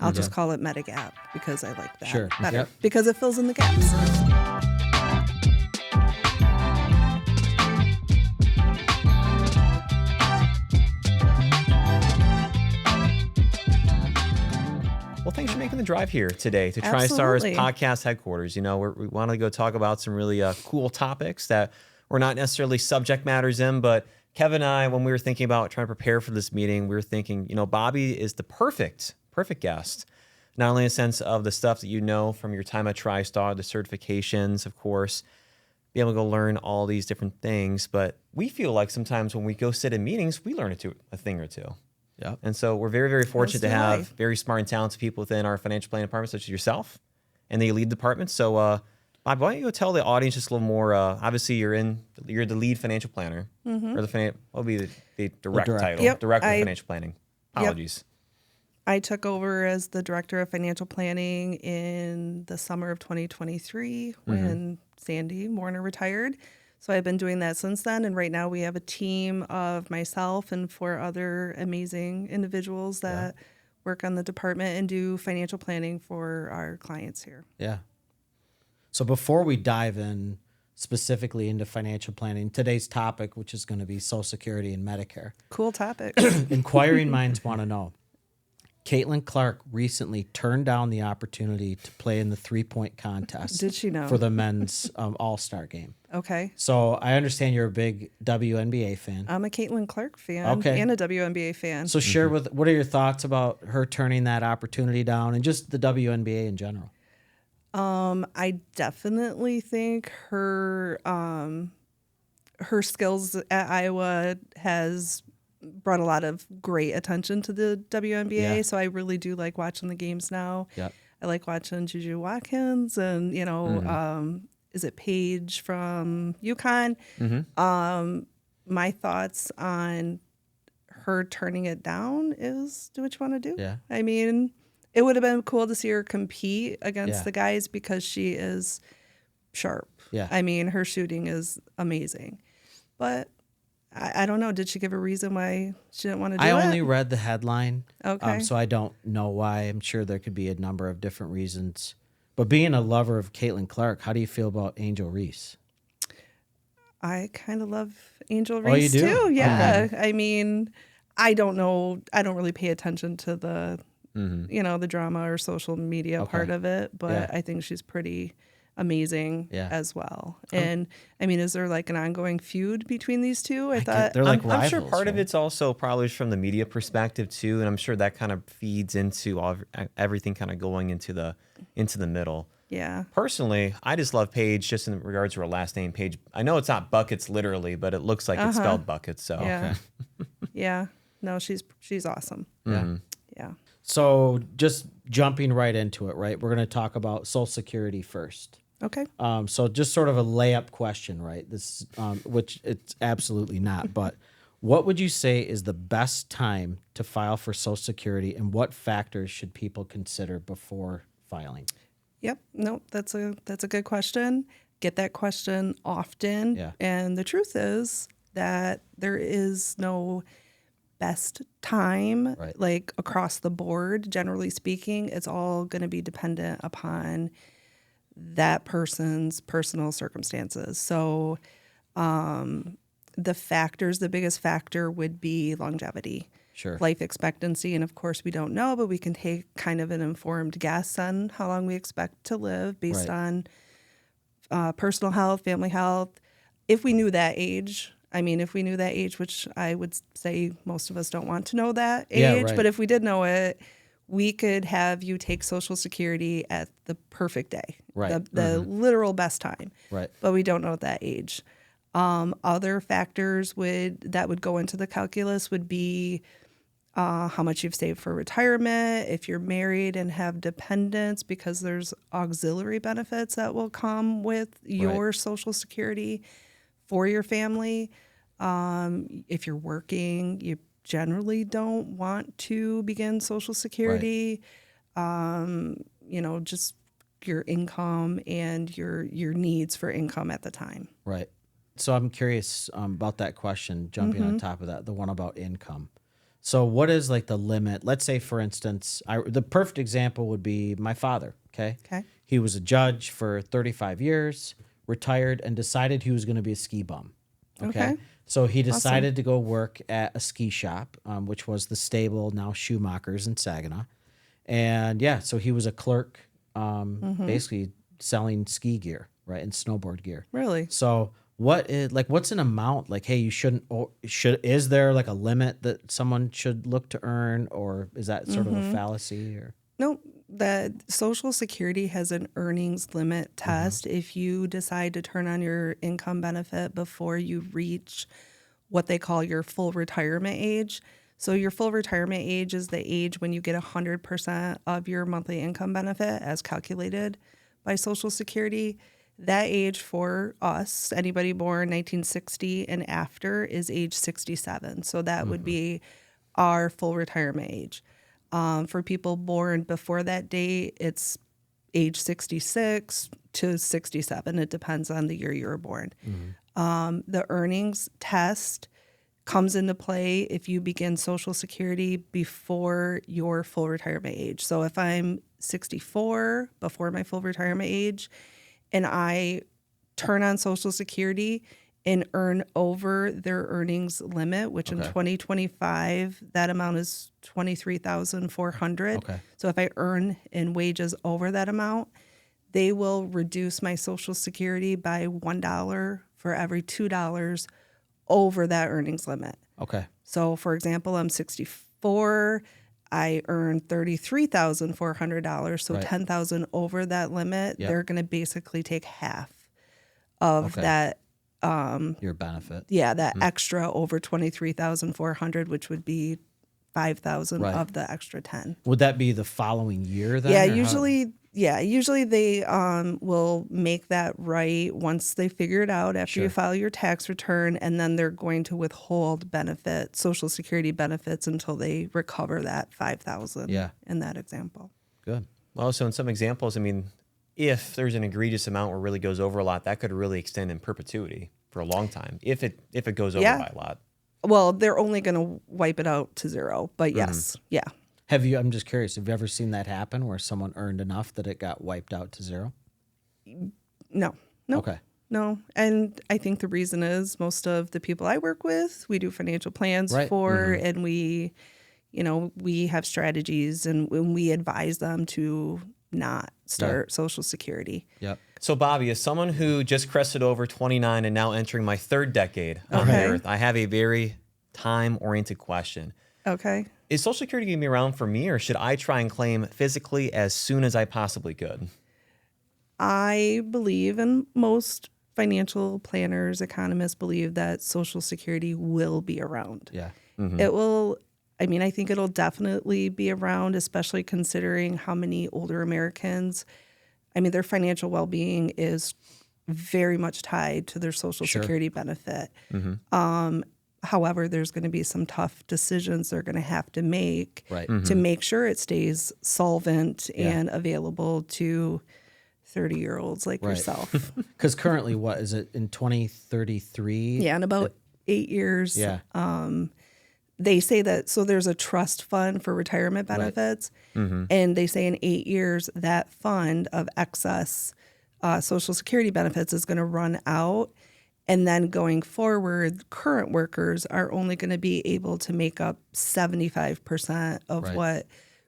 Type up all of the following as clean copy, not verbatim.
I'll just call it Medigap because I like that better. Yep. Because it fills in the gaps. Well, thanks for making the drive here today to TriStar's podcast headquarters. You know, we want to go talk about some really cool topics that we're not necessarily subject matters in, but Kevin and I, when we were thinking about trying to prepare for this meeting, we were thinking, you know, Bobbi is the perfect guest, not only in the sense of the stuff that you know from your time at TriStar, the certifications, of course, be able to go learn all these different things, but we feel like sometimes when we go sit in meetings, we learn a thing or two. Yeah. And so we're very, very fortunate to have very smart and talented people within our financial planning department, such as yourself and the lead department. So, Bob, why don't you go tell the audience just a little more? Obviously, you're the lead financial planner, or what would be the direct title? Director of Financial Planning. Apologies. Yep. I took over as the Director of Financial Planning in the summer of 2023 when Sandy Warner retired. So I've been doing that since then, and right now we have a team of myself and 4 other amazing individuals that work on the department and do financial planning for our clients here. Yeah. So before we dive in specifically into financial planning, today's topic, which is going to be Social Security and Medicare. Cool topic. Inquiring minds want to know. Caitlin Clark recently turned down the opportunity to play in the 3-point contest. Did she know? For the men's All-Star game. Okay. So I understand you're a big WNBA fan. I'm a Caitlin Clark fan and a WNBA fan. So share what are your thoughts about her turning that opportunity down and just the WNBA in general? I definitely think her skills at Iowa has brought a lot of great attention to the WNBA. So I really do like watching the games now. Yep. I like watching Juju Watkins and, you know, is it Paige from UConn? My thoughts on her turning it down is do what you want to do. Yeah. I mean, it would have been cool to see her compete against the guys because she is sharp. Yeah. I mean, her shooting is amazing. But I don't know. Did she give a reason why she didn't want to do it? I only read the headline. Okay. So I don't know why. I'm sure there could be a number of different reasons. But being a lover of Caitlin Clark, how do you feel about Angel Reese? I kind of love Angel Reese you do? too. Yeah. I mean, I don't know. I don't really pay attention to the, you know, the drama or social media part of it, but I think she's pretty amazing as well. And I mean, is there like an ongoing feud between these two? I thought they're like rivals, I'm sure part of it's also probably from the media perspective too, and I'm sure that kind of feeds into everything kind of going into the middle. Yeah. Personally, I just love Paige just in regards to her last name, Paige. I know it's not buckets literally, but it looks like it's spelled buckets. So yeah. No, she's awesome. Yeah. So just jumping right into it, right? We're going to talk about Social Security first. Okay. So just sort of a layup question, right? This, which it's absolutely not. But what would you say is the best time to file for Social Security, and what factors should people consider before filing? Yep. No, that's a good question. Get that question often. Yeah. And the truth is that there is no best time, like across the board. Generally speaking, it's all going to be dependent upon that person's personal circumstances. So the biggest factor would be longevity. Sure. Life expectancy. And of course, we don't know, but we can take kind of an informed guess on how long we expect to live based on personal health, family health. If we knew that age, which I would say most of us don't want to know that age, but if we did know it, we could have you take Social Security at the perfect day, the literal best time. Right. But we don't know that age. Other factors that would go into the calculus would be how much you've saved for retirement, if you're married and have dependents, because there's auxiliary benefits that will come with your Social Security for your family. If you're working, you generally don't want to begin Social Security. Just your income and your needs for income at the time. Right. So I'm curious about that question, jumping on top of that, the one about income. So what is like the limit? Let's say, for instance, the perfect example would be my father. Okay. Okay. He was a judge for 35 years, retired, and decided he was going to be a ski bum. Okay. Okay. So he decided to go work at a ski shop, which was the Stable, now Schumacher's in Saginaw. And yeah, so he was a clerk, basically selling ski gear, right, and snowboard gear. Really? So what's an amount? Like, hey, you shouldn't, or is there like a limit that someone should look to earn, or is that sort of a fallacy? Or No, that Social Security has an earnings limit test. If you decide to turn on your income benefit before you reach what they call your full retirement age. So your full retirement age is the age when you get 100% of your monthly income benefit as calculated by Social Security. That age for us, anybody born 1960 and after, is age 67. So that would be our full retirement age. For people born before that date, it's age 66 to 67. It depends on the year you were born. The earnings test comes into play if you begin Social Security before your full retirement age. So if I'm 64 before my full retirement age and I turn on Social Security and earn over their earnings limit, which in 2025, that amount is $23,400. Okay. So if I earn in wages over that amount, they will reduce my Social Security by $1 for every $2 over that earnings limit. okay, So for example, I'm 64, I earn $33,400, so Right. $10,000 over that limit, Yep. they're going to basically take half of that your benefit. that extra over 23,400, which would be 5,000 Right. of the extra 10. Would that be the following year then? Yeah, or how- usually they will make that right once they figure it out after you file your tax return, and then they're going to withhold Social Security benefits until they recover that 5,000. Yeah. In that example. Good. Well, so in some examples, I mean, if there's an egregious amount where it really goes over a lot, that could really extend in perpetuity for a long time if it goes over by a lot. Well, they're only going to wipe it out to zero, but yes, yeah. I'm just curious, have you ever seen that happen where someone earned enough that it got wiped out to zero? No. Okay. No. And I think the reason is most of the people I work with, we do financial plans Right. for, and we have strategies, and we advise them to not start Social Security. Yep. So, Bobbi, as someone who just crested over 29 and now entering my third decade on the Okay. earth, I have a very time-oriented question. Okay. Is Social Security going to be around for me, or should I try and claim physically as soon as I possibly could? I believe, and most financial planners, economists believe that Social Security will be around. Yeah. It will, I think it'll definitely be around, especially considering how many older Americans, their financial well-being is very much tied to their Social Security benefit. However, there's going to be some tough decisions they're going to have to make to make sure it stays solvent and available to 30-year-olds like yourself. Because currently, what is it, in 2033? Yeah, in about 8 years. Yeah. They say that, so there's a trust fund for retirement benefits, and they say in 8 years that fund of excess Social Security benefits is going to run out. And then going forward, current workers are only going to be able to make up 75% of what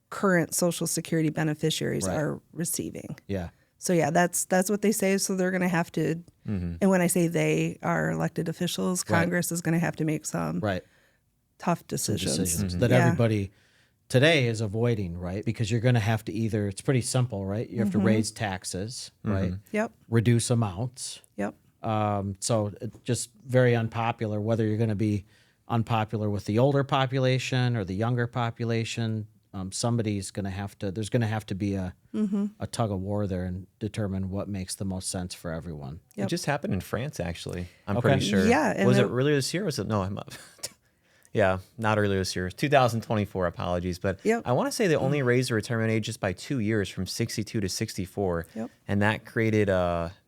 current Social Security beneficiaries are receiving. Yeah. So yeah, that's what they say. So they're going to have to, and when I say they are elected officials, Congress is going to have to make some tough decisions. That everybody today is avoiding, right? Because you're going to have to either, it's pretty simple, right? You have to raise taxes, right? Yep. Reduce amounts. Yep. So it's just very unpopular, whether you're going to be unpopular with the older population or the younger population. Somebody's going to have to, there's going to have to be a tug of war there and determine what makes the most sense for everyone. It just happened in France, actually. I'm Okay. pretty sure. Yeah, and Was it earlier this year? Or was it? No, I'm up. Yeah, not earlier this year. 2024, apologies. But Yep. I want to say they only raised the retirement age just by 2 years from 62 to 64. Yep. And that created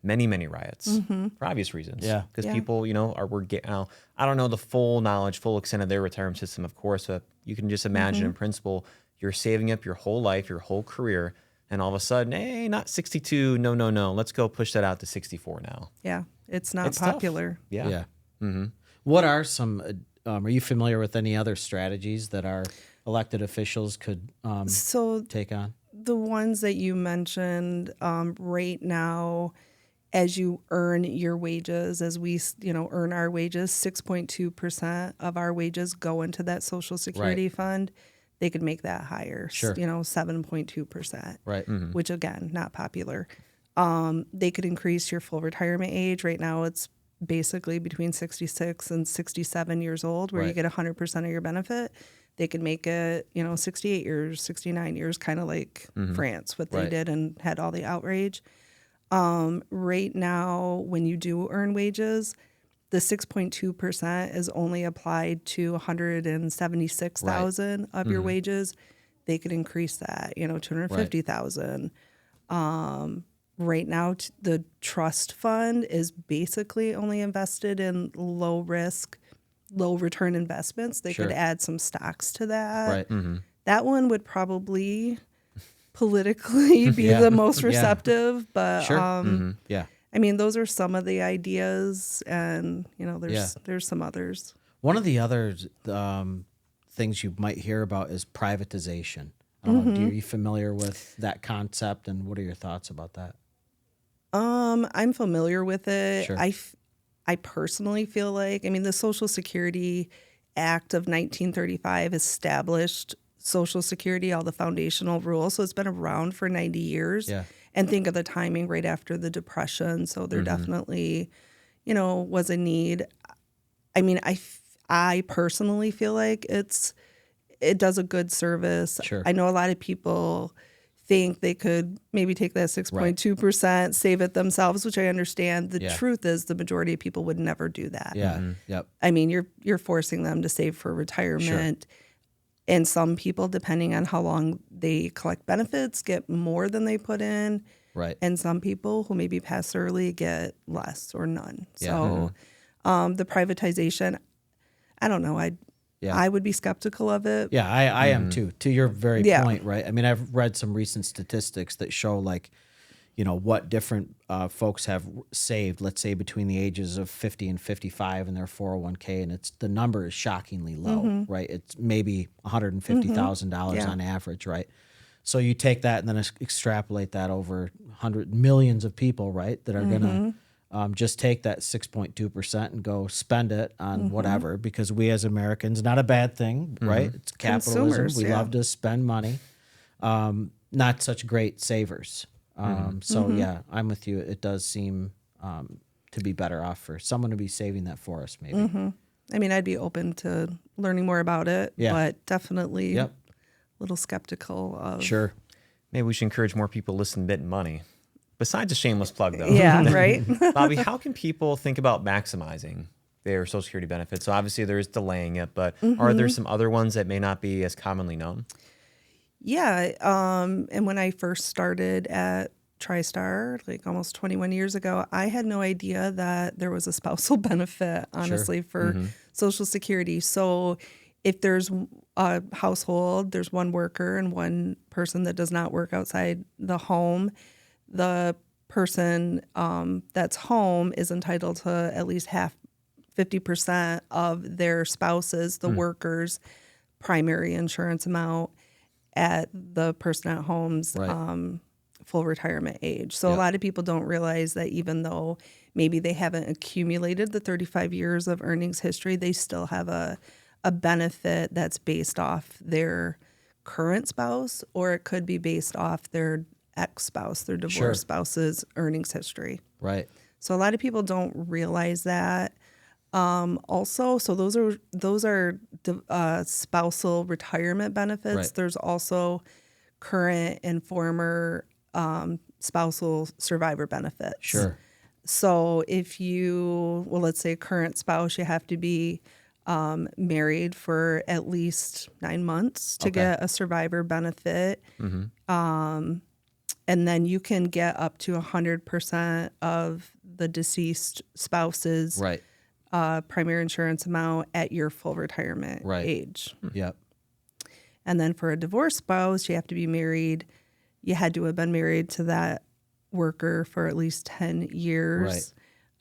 many, many riots for obvious reasons. Yeah. Because Yeah. people, were getting, I don't know the full knowledge, full extent of their retirement system, of course, but you can just imagine in principle, you're saving up your whole life, your whole career, and all of a sudden, hey, not 62, no, let's go push that out to 64 now. Yeah. It's not It's tough. popular. Yeah. Yeah. What are some, are you familiar with any other strategies that our elected officials could So take on? the ones that you mentioned right now, as you earn your wages, as we earn our wages, 6.2% of our wages go into that Social Security fund. They could make that higher, Sure. 7.2%, Right. which again, not popular. They could increase your full retirement age. Right now, it's basically between 66 and 67 years old, where you Right. get 100% of your benefit. They could make it, 68 years, 69 years, kind of like France, what they Right. did and had all the outrage. Right now, when you do earn wages, the 6.2% is only applied to 176,000 of your wages. They could increase that, 250,000. Right now, the trust fund is basically only invested in low risk, low return investments. They Sure. could add some stocks to that. Right. That one would probably politically be Yeah. the most Yeah. receptive, but Sure. Yeah. I mean, those are some of the ideas, and there's Yeah. there's some others. One of the other things you might hear about is privatization. Are you familiar with that concept, and what are your thoughts about that? I'm familiar with it. Sure. I personally feel like, the Social Security Act of 1935 established Social Security, all the foundational rules. So it's been around for 90 years. Yeah. And think of the timing right after the Depression. So there definitely, was a need. I personally feel like it does a good service. Sure. I know a lot of people think they could maybe take that 6.2%, save it themselves, which I understand. The Yeah. truth is the majority of people would never do that. Yeah. Yep. You're forcing them to save for retirement. And some people, depending on how long they collect benefits, get more than they put in. Right. And some people who maybe pass early get less or none. Yeah. So the privatization, I don't know. I would be skeptical of it. Yeah, I am too. To your very Yeah. point, right? I've read some recent statistics that show what different folks have saved, let's say between the ages of 50 and 55 in their 401k, and the number is shockingly low, right? It's maybe $150,000 on average, right? So you take that and then extrapolate that over millions of people, right, that are going to just take that 6.2% and go spend it on whatever, because we as Americans, not a bad thing, right? It's capitalism. Consumers, We yeah. love to spend money. Not such great savers. So yeah, I'm with you. It does seem to be better off for someone to be saving that for us, maybe. I'd be open to learning more about it, Yeah. but definitely Yep. a little skeptical of. Sure. Maybe we should encourage more people to listen to Bit and Money. Besides a shameless plug, though. Yeah, right? Bobbi, how can people think about maximizing their Social Security benefits? So obviously there is delaying it, but are there some other ones that may not be as commonly known? Yeah. And when I first started at TriStar, like almost 21 years ago, I had no idea that there was a spousal benefit, honestly, for Social Security. So if there's a household, there's one worker and one person that does not work outside the home, the person that's home is entitled to at least 50% of their spouse's, the worker's primary insurance amount at the person at home's Right. full retirement age. So a Yep. lot of people don't realize that even though maybe they haven't accumulated the 35 years of earnings history, they still have a benefit that's based off their current spouse, or it could be based off their ex-spouse, their divorced Sure. spouse's earnings history. Right. So a lot of people don't realize that. Also, so those are spousal retirement benefits. Right. There's also current and former spousal survivor benefits. Sure. So if let's say current spouse, you have to be married for at least 9 months to Okay. get a survivor benefit. And then you can get up to 100% of the deceased spouse's Right. primary insurance amount at your full retirement Right. age. Yep. And then for a divorced spouse, you have to be married. You had to have been married to that worker for at least 10 years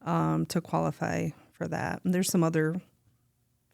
to qualify for that. And there's some other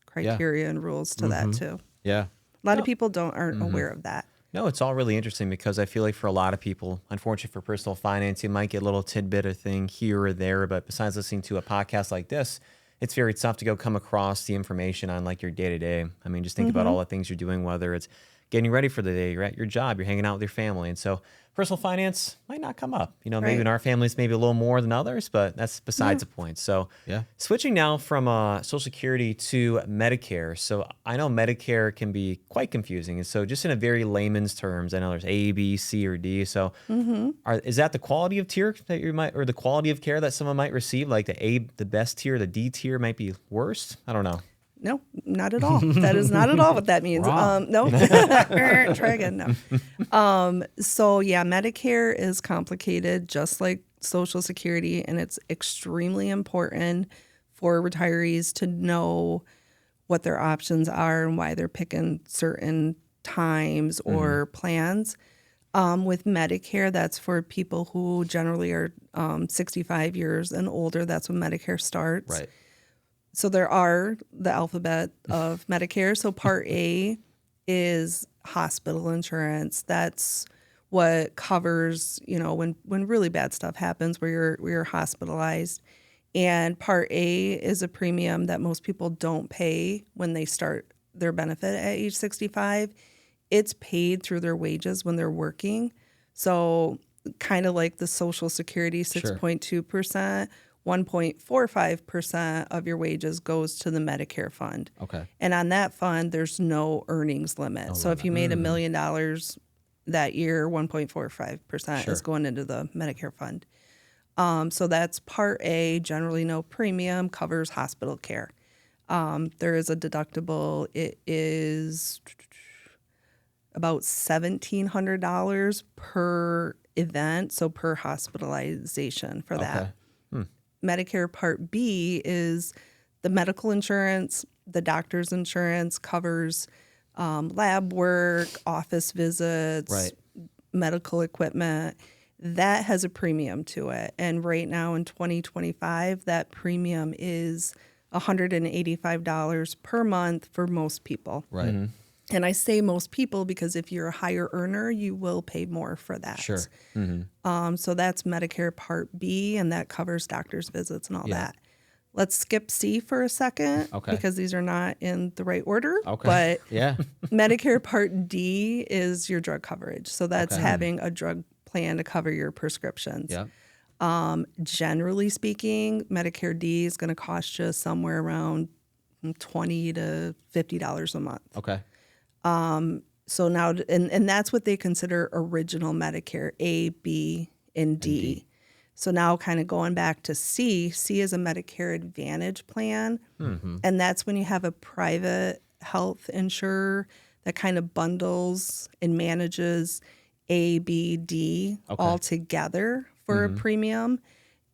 criteria and rules to that too. Yeah. A lot of people aren't aware of that. No, it's all really interesting because I feel like for a lot of people, unfortunately for personal finance, you might get a little tidbit of thing here or there. But besides listening to a podcast like this, it's very tough to go come across the information on like your day to day. I mean, just think about all the things you're doing, whether it's getting ready for the day, you're at your job, you're hanging out with your family. And so personal finance might not come up. You know, maybe Right. in our families, maybe a little more than others, but that's besides the point. So switching now from Social Security to Medicare. So I know Medicare can be quite confusing. And so just in a very layman's terms, I know there's A, B, C, or D. So is that the quality of tier that you might, or the quality of care that someone might receive? Like the best tier, the D tier might be worse? I don't know. No, not at all. That is not at all what that means. No. Try again. No. So yeah, Medicare is complicated, just like Social Security, and it's extremely important for retirees to know what their options are and why they're picking certain times or plans. With Medicare, that's for people who generally are 65 years and older. That's when Medicare starts. Right. So there are the alphabet of Medicare. So Part A is hospital insurance. That's what covers, you know, when really bad stuff happens where you're hospitalized. And Part A is a premium that most people don't pay when they start their benefit at age 65. It's paid through their wages when they're working. So kind of like the Social Security 6.2%. 1.45% of your wages goes to the Medicare fund. Okay. And on that fund, there's no earnings limit. So if you made $1 million that year, 1.45% is going into the Medicare fund. So that's Part A, generally no premium, covers hospital care. There is a deductible. It is about $1,700 per event, so per hospitalization for that. Okay. Medicare Part B is the medical insurance. The doctor's insurance covers lab work, office visits, medical equipment. That has a premium to it. And right now in 2025, that premium is $185 per month for most people. Right. And I say most people because if you're a higher earner, you will pay more for that. Sure. So that's Medicare Part B, and that covers doctor's visits and all that. Let's skip C for a second because these are not in the right order. Okay. But Medicare Part D is your drug coverage. So that's having a drug plan to cover your prescriptions. Generally speaking, Medicare D is going to cost you somewhere around $20 to $50 a month. Okay. So now, and that's what they consider original Medicare, A, B, and D. So now kind of going back to C, C is a Medicare Advantage plan. And that's when you have a private health insurer that kind of bundles and manages A, B, D all together for a premium.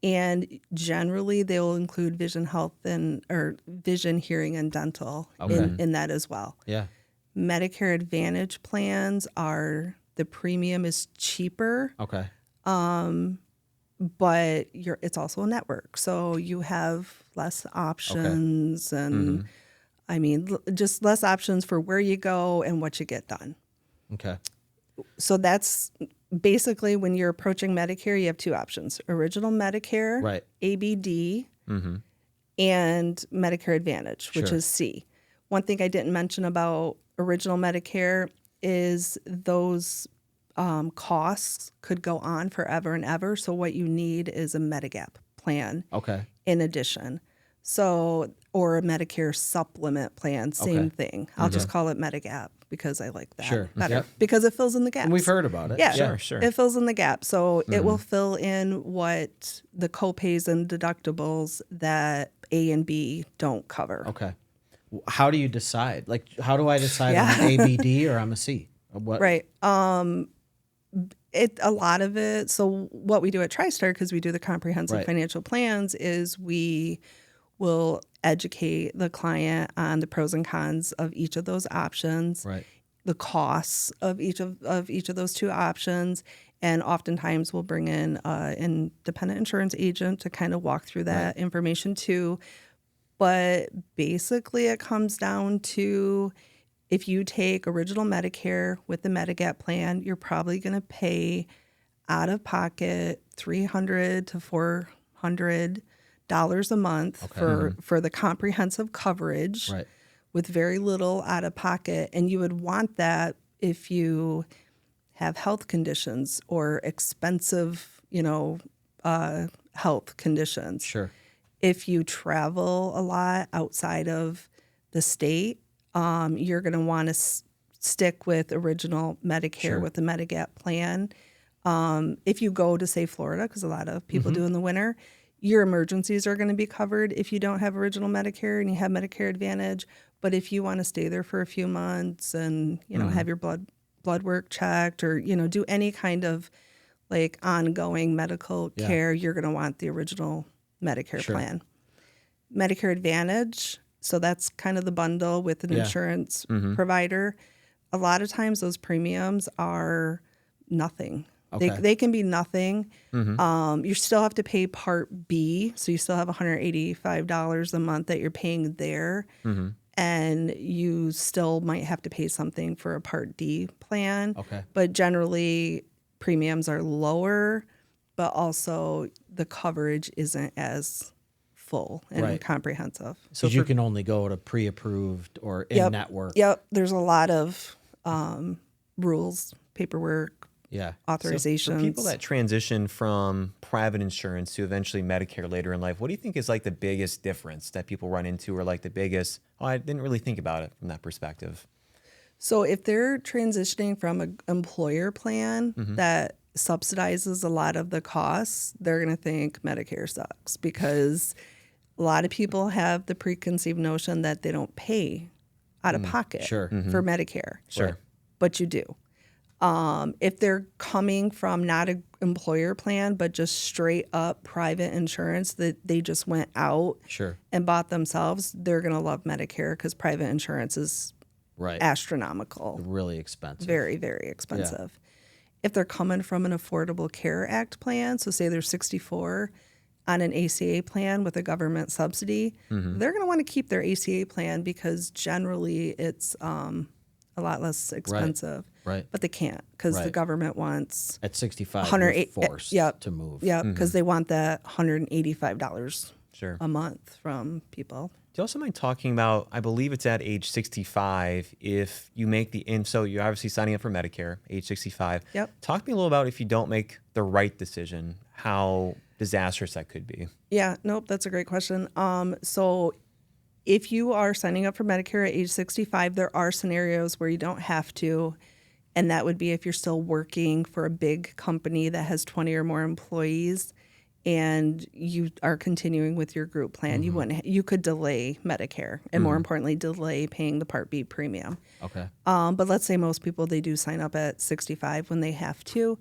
And generally they'll include vision health or vision, hearing, and dental in that as well. Yeah. Medicare Advantage plans the premium is cheaper. Okay. But it's also a network. So you have less options and I mean, just less options for where you go and what you get done. Okay. So that's basically when you're approaching Medicare, you have two options: original Medicare, ABD, and Medicare Advantage, which is C. One thing I didn't mention about original Medicare is those costs could go on forever and ever. So what you need is a Medigap plan in addition. So, or a Medicare supplement plan, same thing. I'll just call it Medigap because I like that better because it fills in the gaps. And we've heard about it. Yeah, sure. It fills in the gap. So it will fill in what the copays and deductibles that A and B don't cover. Okay. How do you decide? Like, how do I decide Yeah. I'm an ABD or I'm a C? What? Right. A lot of it. So what we do at TriStar, because we do the comprehensive Right. financial plans, is we will educate the client on the pros and cons of each of those options, Right. the costs of each of those two options, and oftentimes we'll bring in an independent insurance agent to kind of walk through that information too. But basically, it comes down to, if you take original Medicare with the Medigap plan, you're probably going to pay out of pocket $300 to $400 a month for the comprehensive coverage, Right. with very little out of pocket. And you would want that if you have health conditions or expensive, health conditions. Sure. If you travel a lot outside of the state, you're going to want to stick with original Medicare Sure. with the Medigap plan. If you go to, say, Florida, because a lot of people do in the winter, your emergencies are going to be covered if you don't have original Medicare and you have Medicare Advantage. But if you want to stay there for a few months and, have your blood work checked, or, do any kind of like ongoing medical care, you're going to want the original Medicare plan. Medicare Advantage, so that's kind of the bundle with an insurance provider. A lot of times those premiums are nothing. Okay. They can be nothing. You still have to pay Part B, so you still have $185 a month that you're paying there. And you still might have to pay something for a Part D plan. Okay. But generally, premiums are lower, but also the coverage isn't as full and comprehensive. So you can only go to pre-approved or in-network. Yep. There's a lot of rules, paperwork, authorizations. So for people that transition from private insurance to eventually Medicare later in life, what do you think is like the biggest difference that people run into, or like the biggest, I didn't really think about it from that perspective? So if they're transitioning from an employer plan that subsidizes a lot of the costs, they're going to think Medicare sucks, because a lot of people have the preconceived notion that they don't pay out of pocket for Medicare. Sure. But you do. If they're coming from not an employer plan, but just straight up private insurance that they just went out and bought themselves, they're going to love Medicare, because private insurance is astronomical. Really expensive. Very, very expensive. If they're coming from an Affordable Care Act plan, so say they're 64 on an ACA plan with a government subsidy, they're going to want to keep their ACA plan, because generally it's a lot less expensive. Right. But they can't, because the government wants at 65 you're forced to move. Yeah, because they want that $185 a month from people. Do you also mind talking about, I believe it's at age 65, if you make so you're obviously signing up for Medicare, age 65. Yep. Talk to me a little about, if you don't make the right decision, how disastrous that could be. Yeah, nope, that's a great question. So if you are signing up for Medicare at age 65, there are scenarios where you don't have to, and that would be if you're still working for a big company that has 20 or more employees, and you are continuing with your group plan. You could delay Medicare, and more importantly, delay paying the Part B premium. Okay. But let's say most people, they do sign up at 65 when they have to.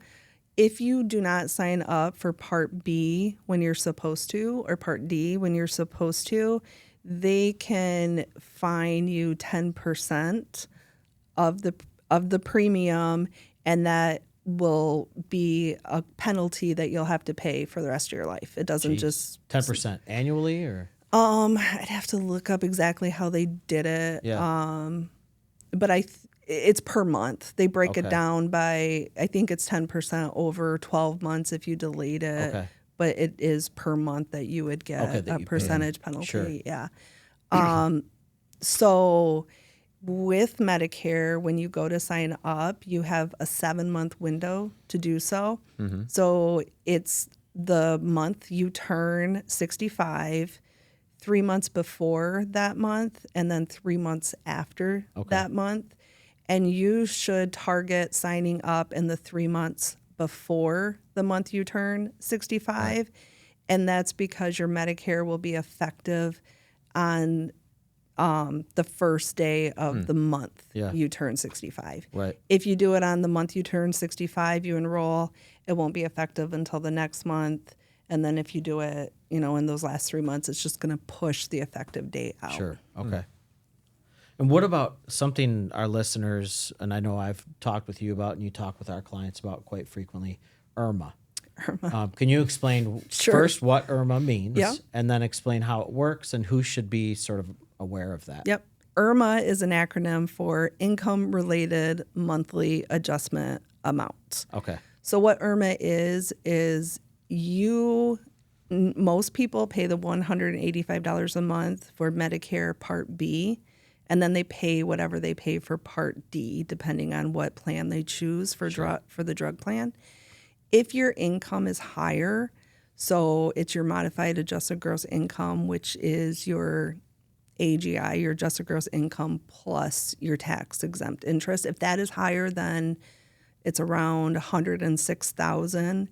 If you do not sign up for Part B when you're supposed to, or Part D when you're supposed to, they can fine you 10% of the premium, and that will be a penalty that you'll have to pay for the rest of your life. It doesn't just 10% annually, or I'd have to look up exactly how they did it. But it's per month. They break it down by, I think it's 10% over 12 months if you delayed it. Okay. But it is per month that you would get a percentage penalty. Sure. Yeah. So with Medicare, when you go to sign up, you have a 7-month window to do so. So it's the month you turn 65, 3 months before that month, and then 3 months after that month. And you should target signing up in the 3 months before the month you turn 65. And that's because your Medicare will be effective on the first day of the month Yeah. you turn 65. Right. If you do it on the month you turn 65, you enroll, it won't be effective until the next month. And then if you do it, in those last 3 months, it's just going to push the effective date out. Sure. Okay. And what about something our listeners, and I know I've talked with you about and you talk with our clients about quite frequently, IRMA. Can you explain Sure. first what IRMA means Yeah. and then explain how it works and who should be sort of aware of that? Yep. IRMA is an acronym for Income Related Monthly Adjustment Amount. Okay. So what IRMA is most people pay the $185 a month for Medicare Part B, and then they pay whatever they pay for Part D, depending on what plan they choose for the drug plan. If your income is higher, so it's your modified adjusted gross income, which is your AGI, your adjusted gross income plus your tax exempt interest. If that is higher than it's around $106,000.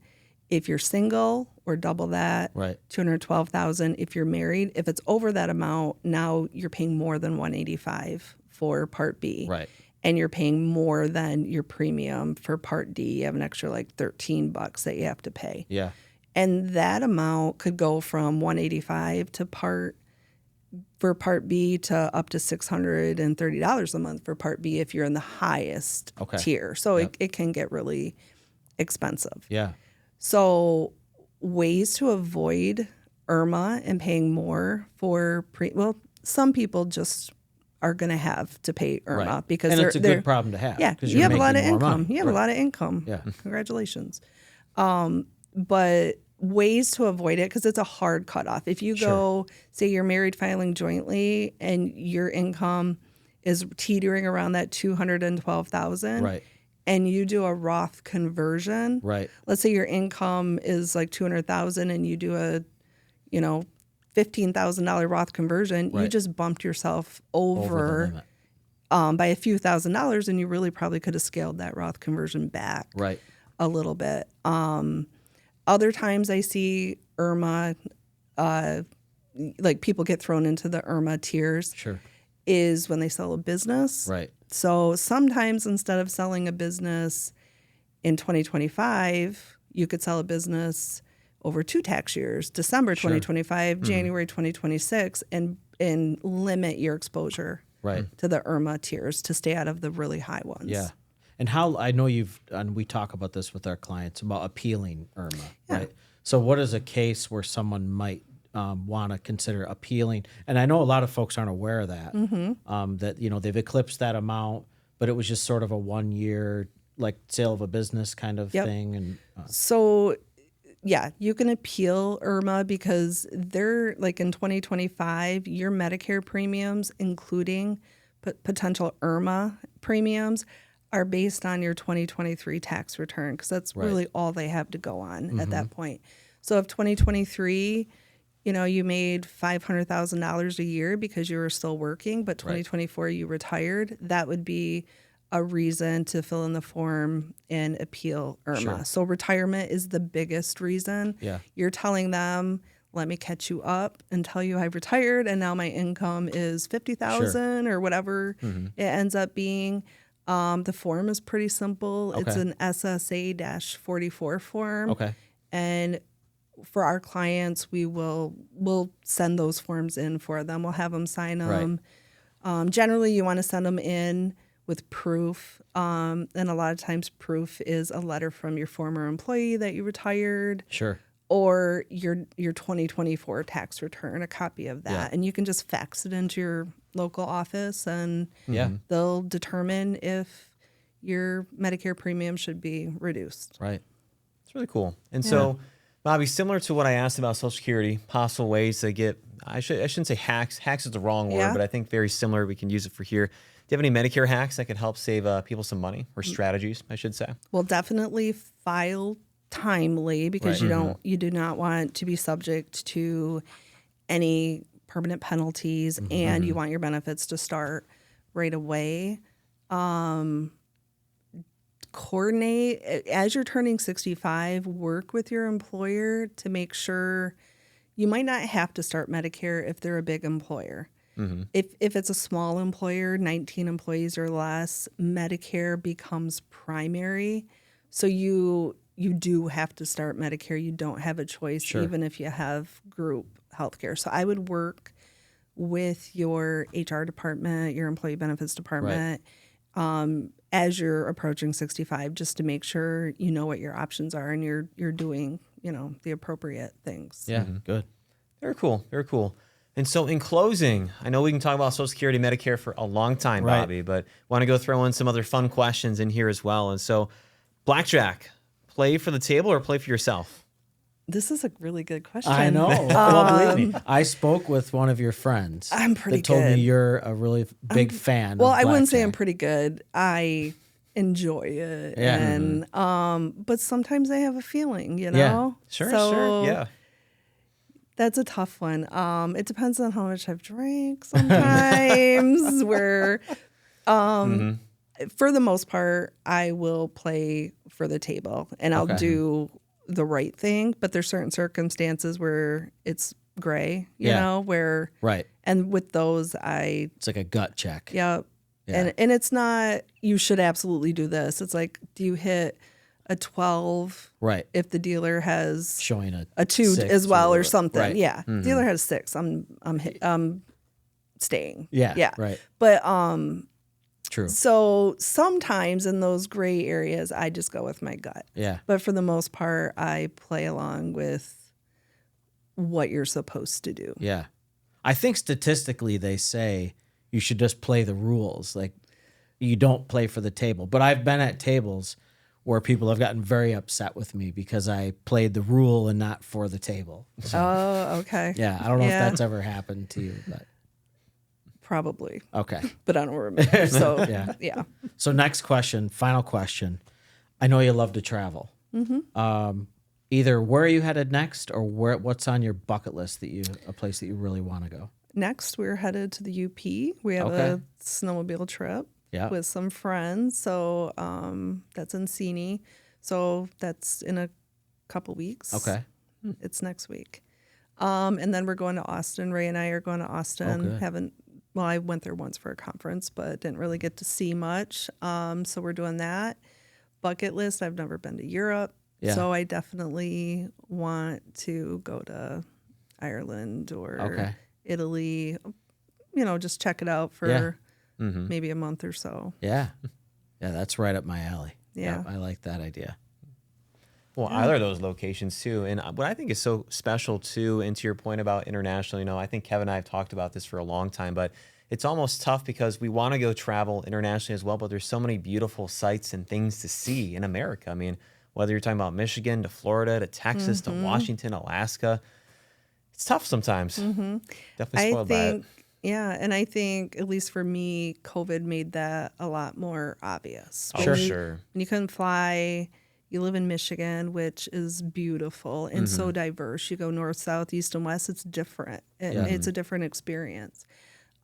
If you're single, or double that, Right. $212,000. If you're married, if it's over that amount, now you're paying more than $185 for Part B. Right. And you're paying more than your premium for Part D. You have an extra like $13 that you have to pay. Yeah. And that amount could go from $185 for Part B to up to $630 a month for Part B if you're in the highest tier. So it can get really expensive. Yeah. So ways to avoid IRMA and paying more for some people just are going to have to pay IRMA because it's a good problem to have. Yeah, you have a lot of more income. money. You have a lot of income. Yeah. Congratulations. But ways to avoid it, because it's a hard cutoff. If you go, say you're married filing jointly and your income is teetering around that $212,000, Right. and you do a Roth conversion, Right. let's say your income is like $200,000 and you do a, $15,000 Roth conversion, you Right. just bumped yourself Over the limit. by a few $1,000s, and you really probably could have scaled that Roth conversion back Right. a little bit. Other times I see IRMA, like people get thrown into the IRMA tiers, Sure. is when they sell a business. Right. So sometimes instead of selling a business in 2025, you could sell a business over 2 tax years, December 2025, January 2026, and limit your exposure Right. to the IRMA tiers to stay out of the really high ones. Yeah. And how I know and we talk about this with our clients about appealing IRMA, right? So what is a case where someone might want to consider appealing? And I know a lot of folks aren't aware of that, that, they've eclipsed that amount, but it was just sort of a 1 year, like sale of a business kind of thing. And So, yeah, you can appeal IRMA because they're like in 2025, your Medicare premiums, including potential IRMA premiums, are based on your 2023 tax return because that's really all they have to go on at that point. So if 2023, you made $500,000 a year because you were still working, but 2024 you retired, that would be a reason to fill in the form and appeal IRMA. Sure. So retirement is the biggest reason. Yeah. You're telling them, let me catch you up and tell you I've retired and now my income is $50,000 or whatever it ends up being. The form is pretty simple. Okay. It's an SSA-44 form. Okay. And for our clients, we'll send those forms in for them. We'll have them sign them. Generally, you want to send them in with proof. And a lot of times proof is a letter from your former employee that you retired. Sure. Or your 2024 tax return, a copy of that. Yeah. And you can just fax it into your local office and Yeah. they'll determine if your Medicare premium should be reduced. Right. It's really cool. And so, Bobbi, similar to what I asked about Social Security, possible ways to get, I shouldn't say hacks. Hacks is the wrong word, but I think very similar. We can use it for here. Do you have any Medicare hacks that could help save people some money, or strategies, I should say? Well, definitely file timely because you do not want to be subject to any permanent penalties, and you want your benefits to start right away. Coordinate as you're turning 65, work with your employer to make sure you might not have to start Medicare if they're a big employer. If it's a small employer, 19 employees or less, Medicare becomes primary. So you do have to start Medicare. You don't have a choice, even if you have group healthcare. So I would work with your HR department, your employee benefits department, as you're approaching 65, just to make sure you know what your options are and you're doing, the appropriate things. Yeah, good. Very cool. Very cool. And so in closing, I know we can talk about Social Security, Medicare for a long time, Bobbi, but want to go throw in some other fun questions in here as well. And so, blackjack, play for the table or play for yourself? This is a really good question. I know. Well, believe me, I spoke with one of your friends. I'm pretty that told good. me you're a really big fan. Well, of I wouldn't say blackjack. I'm pretty good. I enjoy it. Yeah. And but sometimes I have a feeling, Yeah. Sure, So sure. Yeah. That's a tough one. It depends on how much I've drank sometimes. Where for the most part, I will play for the table and I'll do the right thing. But there's certain circumstances where it's gray, you know, where and with those it's like a gut check. Yep. Yeah. And it's not you should absolutely do this. It's like, do you hit a 12 if the dealer has showing a 2 as well or something? Right. Yeah. Dealer has 6. I'm staying. Yeah. Yeah. Right. But true. So sometimes in those gray areas I just go with my gut. Yeah. But for the most part I play along with what you're supposed to do. Yeah. I think statistically they say you should just play the rules. Like you don't play for the table. But I've been at tables where people have gotten very upset with me because I played the rule and not for the table. So, oh, okay. Yeah, I don't know if that's ever happened to you, but probably. Okay. But I don't remember. So yeah. So next question, final question. I know you love to travel. Either where are you headed next, or what's on your bucket list a place that you really want to go? Next, we're headed to the UP. We have a snowmobile trip. With some friends. So that's in Sini. So that's in a couple weeks. Okay. It's next week. And then we're going to Austin. Ray and I are going to Austin. I went there once for a conference, but didn't really get to see much. So we're doing that. Bucket list, I've never been to Europe. Yeah. So I definitely want to go to Ireland or Italy, just check it out for maybe a month or so. Yeah. Yeah, that's right up my alley. Yeah. I like that idea. Well, either of those locations too. And what I think is so special too, and to your point about international, I think Kevin and I have talked about this for a long time, but it's almost tough because we want to go travel internationally as well, but there's so many beautiful sights and things to see in America. I mean, whether you're talking about Michigan to Florida to Texas to Washington, Alaska, it's tough sometimes. Definitely spoiled by it. Yeah, and I think, at least for me, COVID made that a lot more obvious. Sure. When you couldn't fly, you live in Michigan, which is beautiful and so diverse. You go north, south, east, and west, it's different. It's a different experience.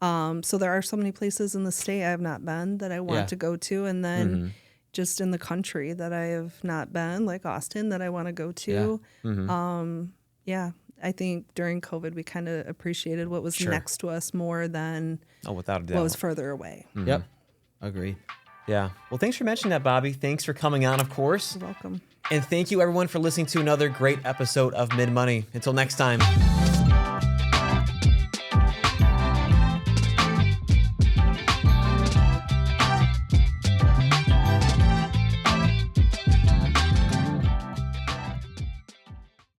So there are so many places in the state I have not been that I want to go to, and then just in the country that I have not been, like Austin, that I want to go to. I think during COVID, we kind of appreciated what was next to us more than without a doubt. what was further away. Yep. Agreed. Yeah. Well, thanks for mentioning that, Bobbi. Thanks for coming on, of course. You're welcome. And thank you, everyone, for listening to another great episode of Mid Money. Until next time.